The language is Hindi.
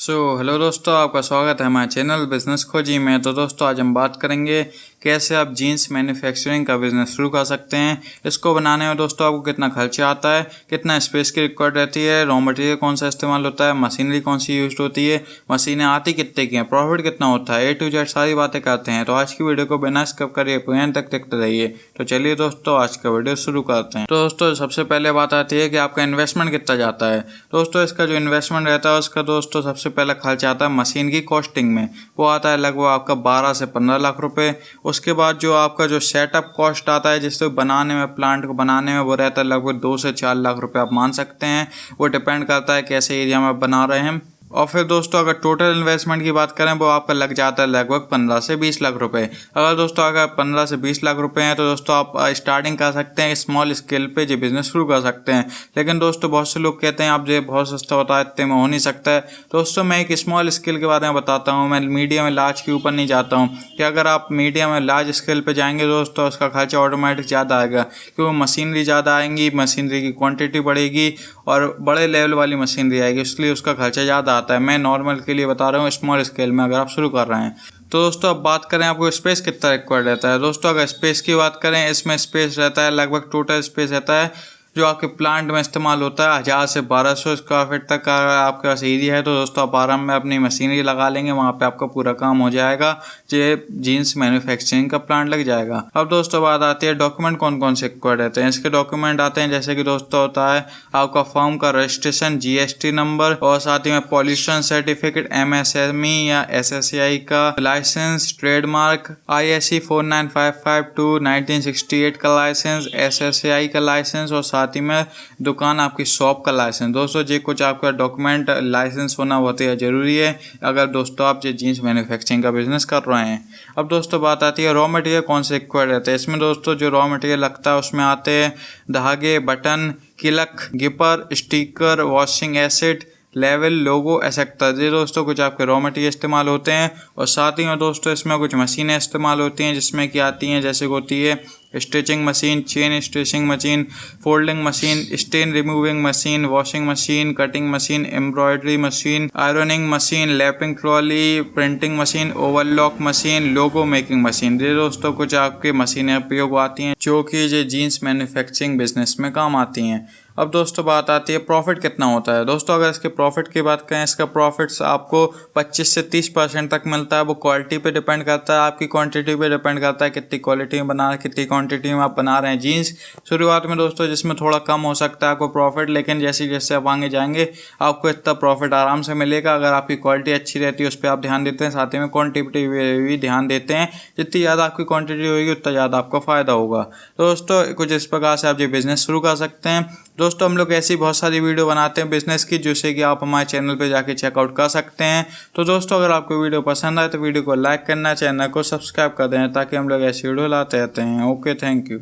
हेलो दोस्तों, आपका स्वागत है हमारे चैनल बिजनेस खोजी में। तो दोस्तों आज हम बात करेंगे कैसे आप जीन्स मैन्युफैक्चरिंग का बिज़नेस शुरू कर सकते हैं। इसको बनाने में दोस्तों आपको कितना खर्चा आता है, कितना स्पेस की रिक्वायर्ड रहती है, रॉ मटेरियल कौन सा इस्तेमाल होता है, मशीनरी कौन सी यूज होती है, मशीनें आती कितने की हैं, प्रॉफिट कितना होता है, A to Z सारी बातें करते हैं। तो आज की वीडियो को बिना स्किप करिए, एंड तक देखते रहिए। तो चलिए दोस्तों आज का वीडियो शुरू करते हैं। तो दोस्तों सबसे पहले बात आती है कि आपका इन्वेस्टमेंट कितना जाता है। दोस्तों इसका जो इन्वेस्टमेंट रहता है उसका दोस्तों सबसे पहला खर्चा आता है मशीन की कॉस्टिंग में। वो आता है लगभग आपका 12 से 15 लाख रुपए। उसके बाद जो आपका जो सेटअप कॉस्ट आता है जिससे बनाने में, प्लांट को बनाने में, वो रहता है लगभग 2 से 4 लाख रुपए आप मान सकते हैं। वो डिपेंड करता है कैसे एरिया में आप बना रहे हैं। और फिर दोस्तों अगर टोटल इन्वेस्टमेंट की बात करें वो आपका लग जाता है लगभग 15 से 20 लाख रुपए। अगर दोस्तों अगर 15 से 20 लाख रुपए हैं तो दोस्तों आप स्टार्टिंग कर सकते हैं स्मॉल स्केल पे जो बिजनेस शुरू कर सकते हैं। लेकिन दोस्तों बहुत से लोग कहते हैं आप जो बहुत सस्ता होता है, इतने में हो नहीं सकता है। दोस्तों मैं एक स्मॉल स्केल के बारे में बताता हूँ। मैं मीडियम या लार्ज के ऊपर नहीं जाता हूँ कि अगर आप मीडियम या लार्ज स्केल पे जाएंगे दोस्तों उसका खर्चा ऑटोमेटिक ज़्यादा आएगा, क्योंकि मशीनरी ज़्यादा आएंगी, मशीनरी की क्वान्टिटी बढ़ेगी और बड़े लेवल वाली मशीनरी आएगी, इसलिए उसका खर्चा ज़्यादा आता है। मैं नॉर्मल के लिए बता रहा हूँ स्मॉल स्केल में अगर आप शुरू कर रहे हैं। तो दोस्तों अब बात करें आपको स्पेस कितना रिक्वायर्ड रहता है। दोस्तों अगर स्पेस की बात करें, इसमें स्पेस रहता है लगभग टोटल स्पेस रहता है जो आपके प्लांट में इस्तेमाल होता है 1000 से 1200 स्क्वायर फीट तक का आपके पास एरिया है तो दोस्तों आप आराम में अपनी मशीनरी लगा लेंगे, वहाँ पे आपका पूरा काम हो जाएगा। ये जीन्स मैन्युफैक्चरिंग का प्लांट लग जाएगा। अब दोस्तों बात आती है डॉक्यूमेंट कौन कौन से रिक्वायर्ड रहते हैं। इसके डॉक्यूमेंट आते हैं जैसे कि दोस्तों होता है आपका फर्म का रजिस्ट्रेशन, GST नंबर, और साथ ही में पॉल्यूशन सर्टिफिकेट, MSME या SSAI का लाइसेंस, ट्रेडमार्क, ISE 4955 1968 का लाइसेंस, SSAI का लाइसेंस और साथ ही में दुकान आपकी शॉप का लाइसेंस। दोस्तों ये कुछ आपका डॉक्यूमेंट लाइसेंस होना बहुत ही जरूरी है अगर दोस्तों आप ये जीन्स मैन्युफैक्चरिंग का बिजनेस कर रहे हैं। अब दोस्तों बात आती है रॉ मटेरियल कौन से रिक्वायर्ड रहते हैं। इसमें दोस्तों जो रॉ मटेरियल लगता है उसमें आते हैं धागे, button, clip, zipper, sticker, washing acid, लेवल, लोगो, एक्सेट्रा। ये दोस्तों कुछ आपके रॉ मटेरियल इस्तेमाल होते हैं। और साथ ही में दोस्तों इसमें कुछ मशीनें इस्तेमाल होती हैं जिसमें कि आती हैं जैसे होती है stitching machine, chain stitching machine, folding machine, stain removing machine, washing machine, cutting machine, embroidery machine, ironing machine, lapping trolley, printing machine, overlock machine, logo making machine. ये दोस्तों कुछ आपके मशीनें उपयोग आती हैं जो कि ये जीन्स मैन्युफैक्चरिंग बिजनेस में काम आती हैं। अब दोस्तों बात आती है प्रॉफिट कितना होता है। दोस्तों अगर इसके प्रॉफिट की बात करें, इसका प्रॉफिट्स आपको 25 से 30% तक मिलता है। वो क्वालिटी पे डिपेंड करता है, आपकी क्वांटिटी पे डिपेंड करता है कितनी क्वालिटी में बना, कितनी क्वांटिटी में आप बना रहे हैं जीन्स। शुरुआत में दोस्तों जिसमें थोड़ा कम हो सकता है आपको प्रॉफिट, लेकिन जैसे जैसे आप आगे जाएंगे आपको इतना प्रॉफिट आराम से मिलेगा अगर आपकी क्वालिटी अच्छी रहती है, उस पर आप ध्यान देते हैं, साथ ही में क्वान्टिटी भी ध्यान देते हैं। जितनी ज़्यादा आपकी क्वान्टिटी होगी उतना ज़्यादा आपका फ़ायदा होगा। तो दोस्तों कुछ इस प्रकार से आप ये बिज़नेस शुरू कर सकते हैं। दोस्तों हम लोग ऐसी बहुत सारी वीडियो बनाते हैं बिजनेस की जिससे कि आप हमारे चैनल पे जाके चेकआउट कर सकते हैं। तो दोस्तों अगर आपको वीडियो पसंद आए तो वीडियो को लाइक करना, चैनल को सब्सक्राइब कर दें ताकि हम लोग ऐसी वीडियो लाते रहते हैं। Okay, thank you.